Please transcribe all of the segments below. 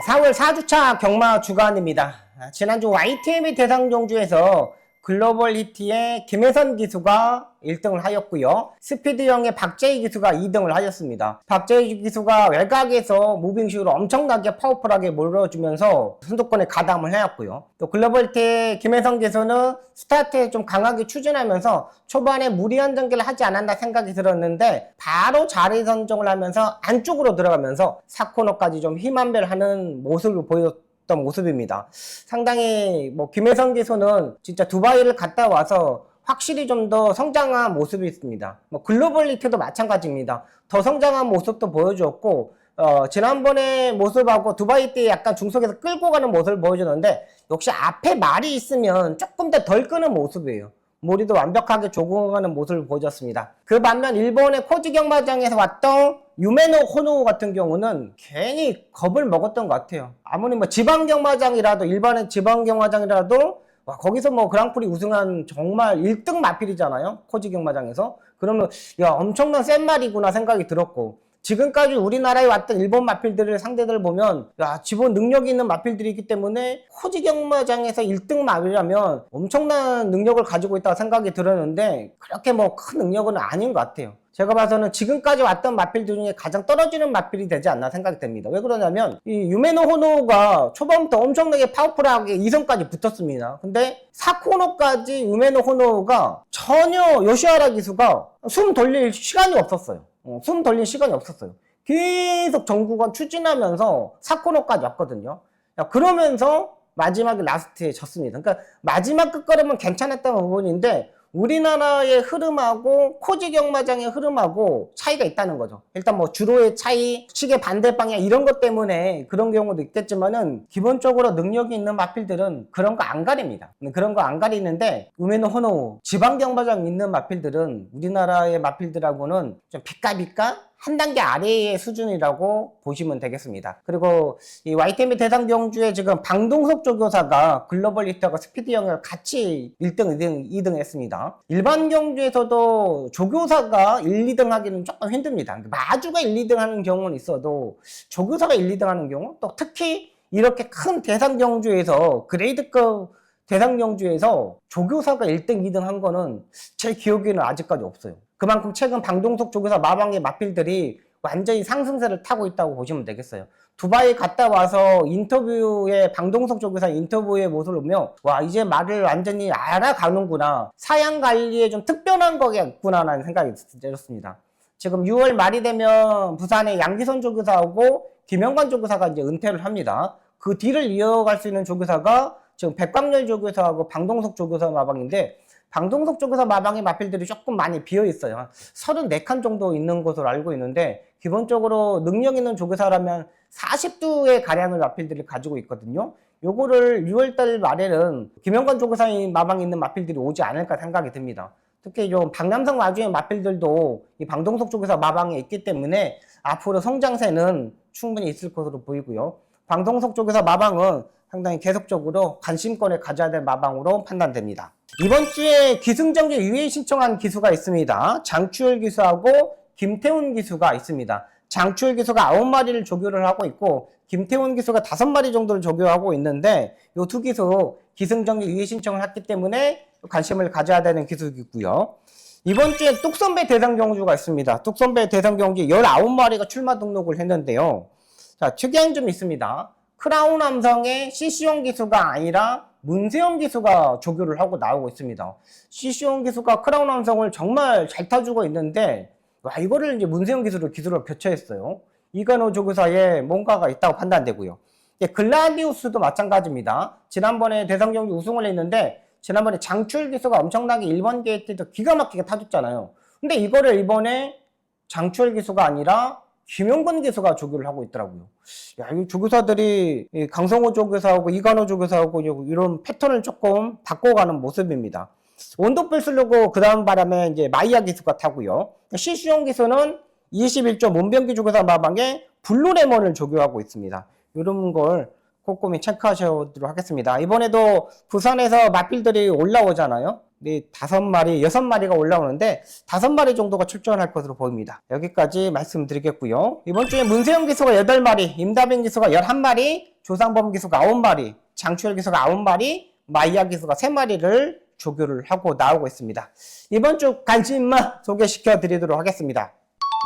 4월 4주차 경마 주간입니다. 지난주 YTM의 대상 경주에서 글로벌 히트의 김혜선 기수가 1등을 하였고요. 스피드형의 박재희 기수가 2등을 하였습니다. 박재희 기수가 외곽에서 무빙슛으로 엄청나게 파워풀하게 몰아주면서 선두권에 가담을 하였고요. 또 글로벌 히트의 김혜선 기수는 스타트에 좀 강하게 추진하면서 초반에 무리한 전개를 하지 않았나 생각이 들었는데 바로 자리 선정을 하면서 안쪽으로 들어가면서 4코너까지 좀 힘안배를 모습을 보였던 모습입니다. 상당히 김혜선 기수는 진짜 두바이를 갔다 와서 확실히 좀 더 성장한 모습이 있습니다. 글로벌 히트도 마찬가지입니다. 더 성장한 모습도 보여주었고 지난번에 모습하고 두바이 때 약간 중속에서 끌고 가는 모습을 보여주는데 역시 앞에 말이 있으면 조금 더 덜 끄는 모습이에요. 머리도 완벽하게 조공하는 모습을 보여줬습니다. 그 반면 일본의 코지 경마장에서 왔던 유메노 호노 같은 경우는 괜히 겁을 먹었던 것 같아요. 아무리 지방 경마장이라도 일반의 지방 경마장이라도 거기서 그랑프리 우승한 정말 1등 마필이잖아요. 코지 경마장에서. 그러면 야 엄청난 센 말이구나 생각이 들었고 지금까지 우리나라에 왔던 일본 마필들을 상대들 보면 야 기본 능력이 있는 마필들이 있기 때문에 코지 경마장에서 1등 마필이라면 엄청난 능력을 가지고 있다고 생각이 들었는데 그렇게 큰 능력은 아닌 것 같아요. 제가 봐서는 지금까지 왔던 마필들 중에 가장 떨어지는 마필이 되지 않나 생각이 됩니다. 왜 그러냐면 이 유메노 호노가 초반부터 엄청나게 파워풀하게 2선까지 붙었습니다. 근데 4코너까지 유메노 호노가 전혀 요시하라 기수가 숨 돌릴 시간이 없었어요. 숨 돌릴 시간이 없었어요. 계속 전구간 추진하면서 4코너까지 왔거든요. 그러면서 마지막에 라스트에 졌습니다. 그러니까 마지막 끝걸음은 괜찮았던 부분인데 우리나라의 흐름하고 코지 경마장의 흐름하고 차이가 있다는 거죠. 일단 주로의 차이, 시계 반대 방향 이런 것 때문에 그런 경우도 있겠지만은 기본적으로 능력이 있는 마필들은 그런 거 안 가립니다. 그런 거 안 가리는데 우메노 호노 지방 경마장 있는 마필들은 우리나라의 마필들하고는 좀 비까비까 한 단계 아래의 수준이라고 보시면 되겠습니다. 그리고 이 YTM 대상 경주에 지금 방동석 조교사가 글로벌 히트하고 스피드형을 같이 1등, 2등 했습니다. 일반 경주에서도 조교사가 1, 2등 하기는 조금 힘듭니다. 마주가 1, 2등 하는 경우는 있어도 조교사가 1, 2등 하는 경우 또 특히 이렇게 큰 대상 경주에서 그레이드급 대상 경주에서 조교사가 1등, 2등 한 거는 제 기억에는 아직까지 없어요. 그만큼 최근 방동석 조교사 마방의 마필들이 완전히 상승세를 타고 있다고 보시면 되겠어요. 두바이 갔다 와서 인터뷰에 방동석 조교사 인터뷰의 모습을 보면 와 이제 말을 완전히 알아가는구나. 사양 관리에 좀 특별한 거겠구나라는 생각이 들었습니다. 지금 6월 말이 되면 부산의 양기선 조교사하고 김영관 조교사가 이제 은퇴를 합니다. 그 뒤를 이어갈 수 있는 조교사가 지금 백광열 조교사하고 방동석 조교사 마방인데 방동석 조교사 마방의 마필들이 조금 많이 비어있어요. 34칸 정도 있는 것으로 알고 있는데 기본적으로 능력 있는 조교사라면 40두의 가량의 마필들을 가지고 있거든요. 요거를 6월달 말에는 김영관 조교사의 마방에 있는 마필들이 오지 않을까 생각이 듭니다. 특히 좀 박남성 마주의 마필들도 이 방동석 조교사 마방에 있기 때문에 앞으로 성장세는 충분히 있을 것으로 보이고요. 방동석 조교사 마방은 상당히 계속적으로 관심권을 가져야 될 마방으로 판단됩니다. 이번 주에 기승전결 유예 신청한 기수가 있습니다. 장추열 기수하고 김태훈 기수가 있습니다. 장추열 기수가 9마리를 조교를 하고 있고 김태훈 기수가 5마리 정도를 조교하고 있는데 이 두 기수 기승전결 유예 신청을 했기 때문에 관심을 가져야 되는 기수이고요. 이번 주에 뚝선배 대상 경주가 있습니다. 뚝선배 대상 경주 19마리가 출마 등록을 했는데요. 자, 특이한 점이 있습니다. 크라운 함성의 CC용 기수가 아니라 문세영 기수가 조교를 하고 나오고 있습니다. CC용 기수가 크라운 함성을 정말 잘 타주고 있는데 이거를 이제 문세영 기수로 교체했어요. 이간호 조교사에 뭔가가 있다고 판단되고요. 글라디우스도 마찬가지입니다. 지난번에 대상 경주 우승을 했는데 지난번에 장추열 기수가 엄청나게 1번 게이트에서 기가 막히게 타줬잖아요. 근데 이거를 이번에 장추열 기수가 아니라 김영근 기수가 조교를 하고 있더라고요. 이 조교사들이 강성호 조교사하고 이간호 조교사하고 이런 패턴을 조금 바꿔가는 모습입니다. 원도필 쓰려고 그 다음 바람에 이제 마이야 기수가 타고요. 시수용 기수는 21조 문병기 조교사 마방에 블루레몬을 조교하고 있습니다. 이런 걸 꼼꼼히 체크하셔도록 하겠습니다. 이번에도 부산에서 마필들이 올라오잖아요. 5마리, 6마리가 올라오는데 5마리 정도가 출전할 것으로 보입니다. 여기까지 말씀드리겠고요. 이번 주에 문세영 기수가 8마리, 임다빈 기수가 11마리 조상범 기수가 9마리, 장추열 기수가 9마리, 마이야 기수가 3마리를 조교를 하고 나오고 있습니다. 이번 주 관심만 소개시켜 드리도록 하겠습니다.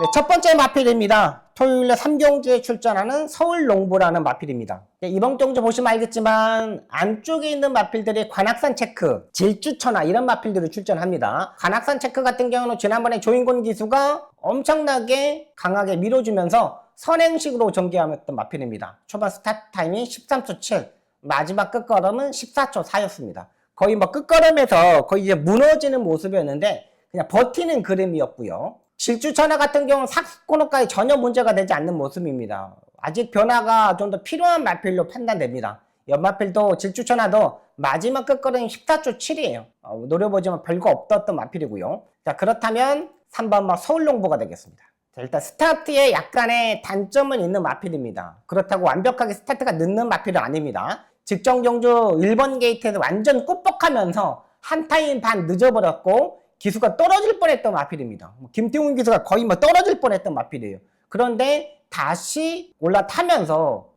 네, 첫 번째 마필입니다. 토요일에 3경주에 출전하는 서울농부라는 마필입니다. 네, 이번 경주 보시면 알겠지만 안쪽에 있는 마필들이 관악산 체크, 질주천하 이런 마필들이 출전합니다. 관악산 체크 같은 경우는 지난번에 조인곤 기수가 엄청나게 강하게 밀어주면서 선행식으로 전개하였던 마필입니다. 초반 스타트 타임이 13초 7, 마지막 끝걸음은 14초 4였습니다. 거의 뭐 끝걸음에서 거의 이제 무너지는 모습이었는데 그냥 버티는 그림이었고요. 질주천하 같은 경우는 삭코너까지 전혀 문제가 되지 않는 모습입니다. 아직 변화가 좀 더 필요한 마필로 판단됩니다. 연마필도 질주천하도 마지막 끝걸음이 14초 7이에요. 노려보지만 별거 없었던 마필이고요. 자, 그렇다면 3번 서울농부가 되겠습니다. 자, 일단 스타트에 약간의 단점은 있는 마필입니다. 그렇다고 완벽하게 스타트가 늦는 마필은 아닙니다. 직전 경주 1번 게이트에서 완전 꾹뻑하면서 한 타임 반 늦어버렸고 기수가 떨어질 뻔했던 마필입니다. 김태훈 기수가 거의 떨어질 뻔했던 마필이에요. 그런데 다시 올라타면서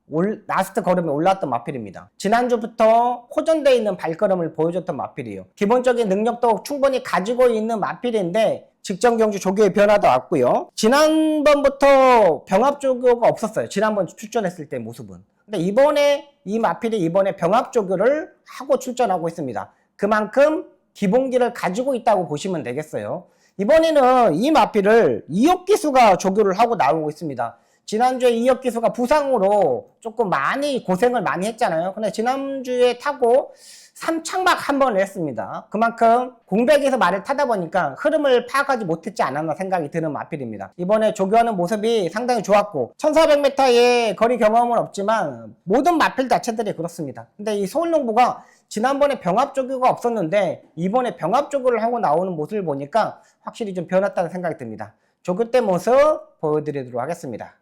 라스트 걸음에 올라왔던 마필입니다. 지난주부터 호전되어 있는 발걸음을 보여줬던 마필이에요. 기본적인 능력도 충분히 가지고 있는 마필인데 직전 경주 조교의 변화도 왔고요. 지난번부터 병합 조교가 없었어요. 지난번 출전했을 때 모습은. 근데 이번에 이 마필이 이번에 병합 조교를 하고 출전하고 있습니다. 그만큼 기본기를 가지고 있다고 보시면 되겠어요. 이번에는 이 마필을 이혁 기수가 조교를 하고 나오고 있습니다. 지난주에 이혁 기수가 부상으로 조금 고생을 많이 했잖아요. 근데 지난주에 타고 3착막 한 번을 했습니다. 그만큼 공백에서 말을 타다 보니까 흐름을 파악하지 못했지 않았나 생각이 드는 마필입니다. 이번에 조교하는 모습이 상당히 좋았고 1400m의 거리 경험은 없지만 모든 마필 자체들이 그렇습니다. 근데 이 서울농부가 지난번에 병합 조교가 없었는데 이번에 병합 조교를 하고 나오는 모습을 보니까 확실히 좀 변했다는 생각이 듭니다. 조교 때 모습 보여드리도록 하겠습니다.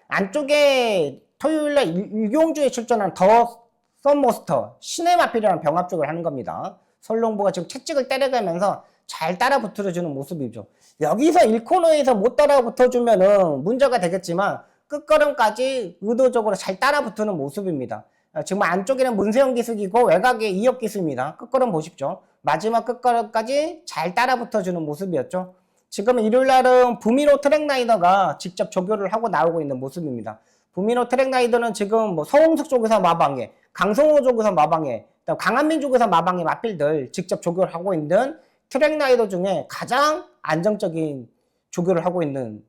안쪽에 토요일날 1경주에 출전한 더 썬모스터 신의 마필이라는 병합 쪽을 하는 겁니다. 서울농부가 지금 채찍을 때려가면서 잘 따라 붙어주는 모습이죠. 여기서 1코너에서 못 따라 붙어주면은 문제가 되겠지만 끝걸음까지 의도적으로 잘 따라 붙는 모습입니다. 지금 안쪽에는 문세영 기수이고 외곽에 이혁 기수입니다. 끝걸음 보십시오. 마지막 끝걸음까지 잘 따라 붙어주는 모습이었죠. 지금 일요일날은 부미로 트랙라이더가 직접 조교를 하고 나오고 있는 모습입니다. 부미로 트랙라이더는 지금 서홍석 쪽에서 마방에, 강성호 쪽에서 마방에, 강한민 쪽에서 마방에 마필들 직접 조교를 하고 있는 트랙라이더 중에 가장 안정적인 조교를 하고 있는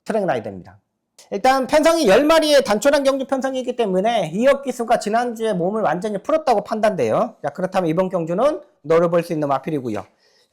트랙라이더입니다. 일단 편성이 10마리의 단촐한 경주 편성이기 때문에 이혁 기수가 지난주에 몸을 완전히 풀었다고 판단돼요. 자, 그렇다면 이번 경주는 노려볼 수 있는 마필이고요.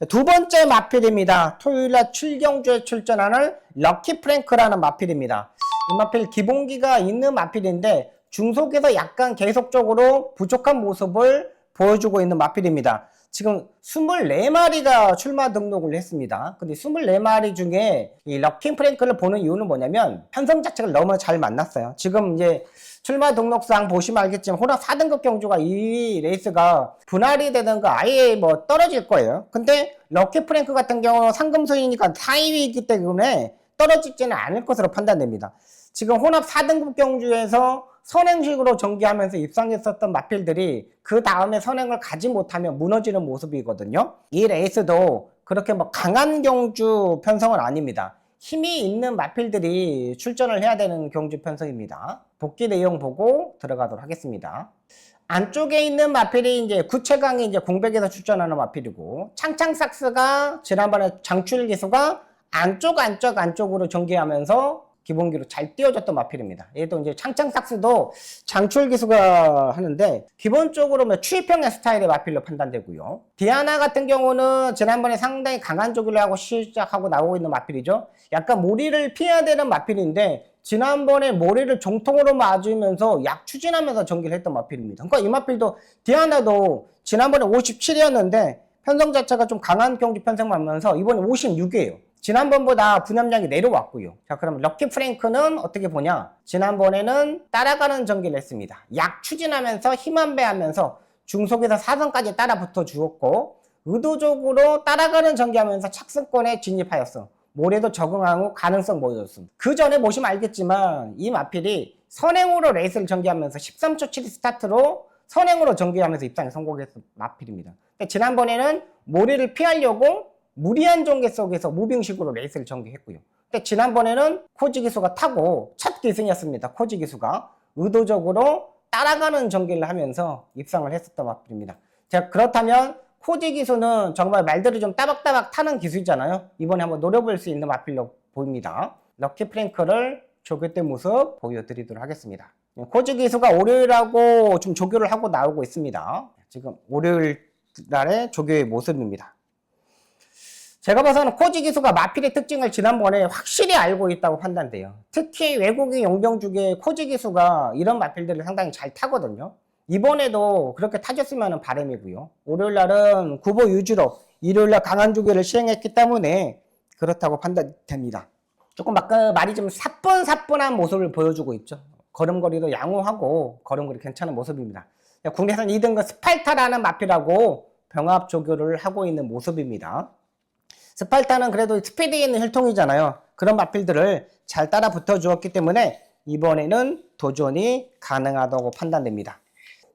두 번째 마필입니다. 토요일날 출경주에 출전하는 럭키 프랭크라는 마필입니다. 이 마필 기본기가 있는 마필인데 중속에서 약간 계속적으로 부족한 모습을 보여주고 있는 마필입니다. 지금 24마리가 출마 등록을 했습니다. 근데 24마리 중에 이 럭키 프랭크를 보는 이유는 뭐냐면 편성 자체가 너무 잘 만났어요. 지금 이제 출마 등록상 보시면 알겠지만 혼합 4등급 경주가 이 레이스가 분할이 되든가 아예 떨어질 거예요. 근데 럭키 프랭크 같은 경우는 상금소이니까 4위이기 때문에 떨어지지는 않을 것으로 판단됩니다. 지금 혼합 4등급 경주에서 선행식으로 전개하면서 입상했었던 마필들이 그 다음에 선행을 가지 못하면 무너지는 모습이거든요. 이 레이스도 그렇게 강한 경주 편성은 아닙니다. 힘이 있는 마필들이 출전을 해야 되는 경주 편성입니다. 복귀 내용 보고 들어가도록 하겠습니다. 안쪽에 있는 마필이 이제 구체강이 이제 공백에서 출전하는 마필이고 창창삭스가 지난번에 장출 기수가 안쪽으로 전개하면서 기본기로 잘 띄워줬던 마필입니다. 얘도 이제 창창삭스도 장출 기수가 하는데 기본적으로 추입형의 스타일의 마필로 판단되고요. 디아나 같은 경우는 지난번에 상당히 강한 조기를 하고 시작하고 나오고 있는 마필이죠. 약간 모리를 피해야 되는 마필인데 지난번에 모리를 정통으로 맞으면서 약 추진하면서 전개를 했던 마필입니다. 그러니까 이 마필도 디아나도 지난번에 57이었는데 편성 자체가 좀 강한 경기 편성 맞면서 이번에 56이에요. 지난번보다 분염량이 내려왔고요. 자, 그럼 럭키 프랭크는 어떻게 보냐? 지난번에는 따라가는 전개를 했습니다. 약 추진하면서 힘 안배하면서 중속에서 4선까지 따라 붙어 주었고 의도적으로 따라가는 전개하면서 착승권에 진입하였어. 모래도 적응하고 가능성 보여줬습니다. 그 전에 보시면 알겠지만 이 마필이 선행으로 레이스를 전개하면서 13초 7 스타트로 선행으로 전개하면서 입상에 성공했던 마필입니다. 지난번에는 모래를 피하려고 무리한 전개 속에서 무빙식으로 레이스를 전개했고요. 근데 지난번에는 코지 기수가 타고 첫 기승이었습니다. 코지 기수가 의도적으로 따라가는 전개를 하면서 입상을 했었던 마필입니다. 자, 그렇다면 코지 기수는 정말 말들을 좀 따박따박 타는 기수잖아요. 이번에 한번 노려볼 수 있는 마필로 보입니다. 럭키 프랭크를 조교 때 모습 보여드리도록 하겠습니다. 코지 기수가 월요일하고 좀 조교를 하고 나오고 있습니다. 지금 월요일 날의 조교의 모습입니다. 제가 봐서는 코지 기수가 마필의 특징을 지난번에 확실히 알고 있다고 판단돼요. 특히 외국인 용병 중에 코지 기수가 이런 마필들을 상당히 잘 타거든요. 이번에도 그렇게 타줬으면 바람이고요. 월요일 날은 구보 유지로 일요일 날 강한 조교를 시행했기 때문에 그렇다고 판단됩니다. 조금 말이 좀 사뿐사뿐한 모습을 보여주고 있죠. 걸음걸이도 양호하고 걸음걸이 괜찮은 모습입니다. 국내선 2등급 스팔타라는 마필하고 병합 조교를 하고 있는 모습입니다. 스팔타는 그래도 스피드에 있는 혈통이잖아요. 그런 마필들을 잘 따라 붙어 주었기 때문에 이번에는 도전이 가능하다고 판단됩니다.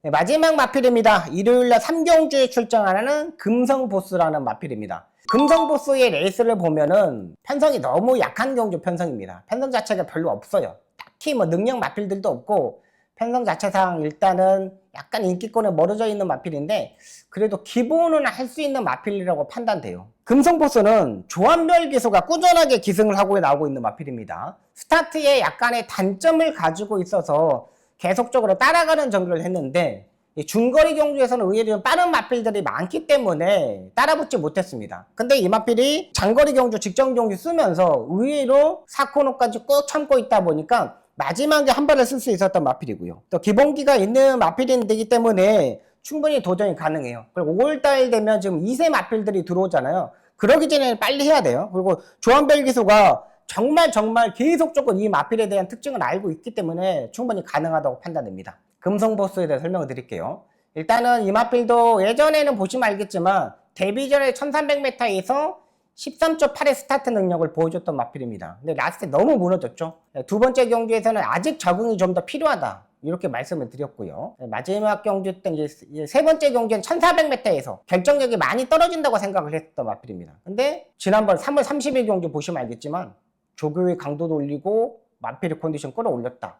네, 마지막 마필입니다. 일요일날 3경주에 출전하는 금성보스라는 마필입니다. 금성보스의 레이스를 보면은 편성이 너무 약한 경주 편성입니다. 편성 자체가 별로 없어요. 딱히 뭐 능력 마필들도 없고 편성 자체상 일단은 약간 인기권에 멀어져 있는 마필인데 그래도 기본은 할 수 있는 마필이라고 판단돼요. 금성보스는 조합별 기수가 꾸준하게 기승을 하고 나오고 있는 마필입니다. 스타트에 약간의 단점을 가지고 있어서 계속적으로 따라가는 전개를 했는데 중거리 경주에서는 의외로 좀 빠른 마필들이 많기 때문에 따라붙지 못했습니다. 근데 이 마필이 장거리 경주, 직전 경주 쓰면서 의외로 4코너까지 꾹 참고 있다 보니까 마지막에 한 발을 쓸 수 있었던 마필이고요. 또 기본기가 있는 마필이기 때문에 충분히 도전이 가능해요. 그리고 5월달 되면 지금 2세 마필들이 들어오잖아요. 그러기 전에 빨리 해야 돼요. 그리고 조한별 기수가 정말 계속적으로 이 마필에 대한 특징을 알고 있기 때문에 충분히 가능하다고 판단됩니다. 금성보스에 대해 설명을 드릴게요. 일단은 이 마필도 예전에는 보시면 알겠지만 데뷔 전에 1300m에서 13초 8의 스타트 능력을 보여줬던 마필입니다. 근데 라스트 너무 무너졌죠. 두 번째 경주에서는 아직 적응이 좀 더 필요하다. 이렇게 말씀을 드렸고요. 마지막 경주 때 이제 세 번째 경주는 1400m에서 결정력이 많이 떨어진다고 생각을 했던 마필입니다. 근데 지난번 3월 30일 경주 보시면 알겠지만 조교의 강도도 올리고 마필의 컨디션 끌어올렸다.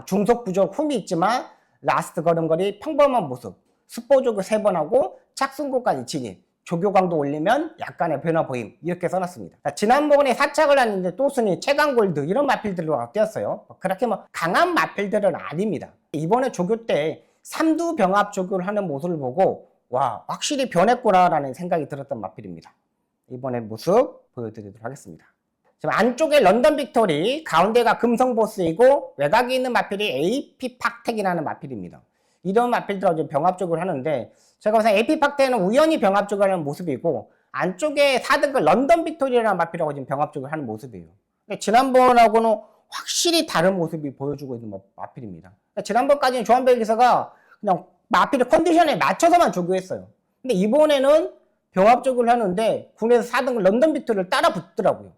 중속 부족 흠이 있지만 라스트 걸음걸이 평범한 모습. 스포 조교 3번 하고 착승고까지 진입. 조교 강도 올리면 약간의 변화 보임. 이렇게 써놨습니다. 지난번에 4착을 했는데 또 순위 최강골드 이런 마필들로 뛰었어요. 그렇게 뭐 강한 마필들은 아닙니다. 이번에 조교 때 3두 병합 조교를 하는 모습을 보고 와 확실히 변했구나 라는 생각이 들었던 마필입니다. 이번에 모습 보여드리도록 하겠습니다. 지금 안쪽에 런던 빅토리, 가운데가 금성보스이고 외곽에 있는 마필이 AP 팍텍이라는 마필입니다. 이런 마필들하고 병합적으로 하는데 제가 봐서 AP 팍텍은 우연히 병합적으로 하는 모습이고 안쪽에 4등급 런던 빅토리라는 마필하고 지금 병합적으로 하는 모습이에요. 근데 지난번하고는 확실히 다른 모습이 보여주고 있는 마필입니다. 그러니까 지난번까지는 조한별 기사가 그냥 마필의 컨디션에 맞춰서만 조교했어요. 근데 이번에는 병합적으로 하는데 군에서 4등급 런던 빅토리를 따라 붙더라고요.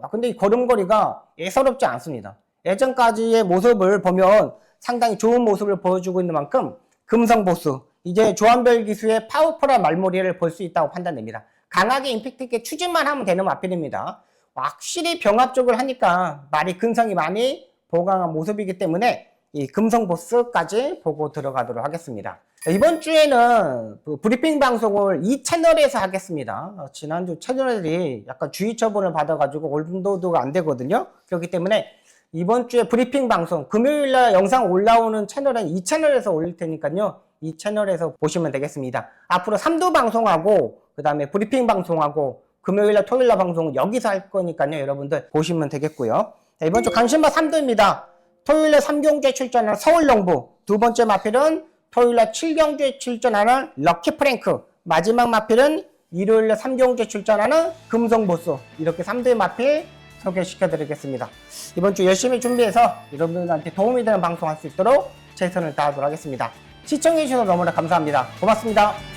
근데 이 걸음걸이가 예사롭지 않습니다. 예전까지의 모습을 보면 상당히 좋은 모습을 보여주고 있는 만큼 금성보스 이제 조한별 기수의 파워풀한 말머리를 볼 수 있다고 판단됩니다. 강하게 임팩트 있게 추진만 하면 되는 마필입니다. 확실히 병합적으로 하니까 말이 근성이 많이 보강한 모습이기 때문에 이 금성보스까지 보고 들어가도록 하겠습니다. 이번 주에는 브리핑 방송을 이 채널에서 하겠습니다. 지난주 채널들이 약간 주의 처분을 받아가지고 올도도가 안 되거든요. 그렇기 때문에 이번 주에 브리핑 방송 금요일날 영상 올라오는 채널은 이 채널에서 올릴 테니까요. 이 채널에서 보시면 되겠습니다. 앞으로 3두 방송하고 그 다음에 브리핑 방송하고 금요일날 토요일날 방송은 여기서 할 거니까요. 여러분들 보시면 되겠고요. 자, 이번 주 관심바 3두입니다. 토요일에 3경주에 출전하는 서울농부, 두 번째 마필은 토요일날 7경주에 출전하는 럭키 프랭크, 마지막 마필은 일요일날 3경주에 출전하는 금성보스. 이렇게 3두의 마필 소개시켜 드리겠습니다. 이번 주 열심히 준비해서 여러분들한테 도움이 되는 방송 할 수 있도록 최선을 다하도록 하겠습니다. 시청해 주셔서 너무나 감사합니다. 고맙습니다.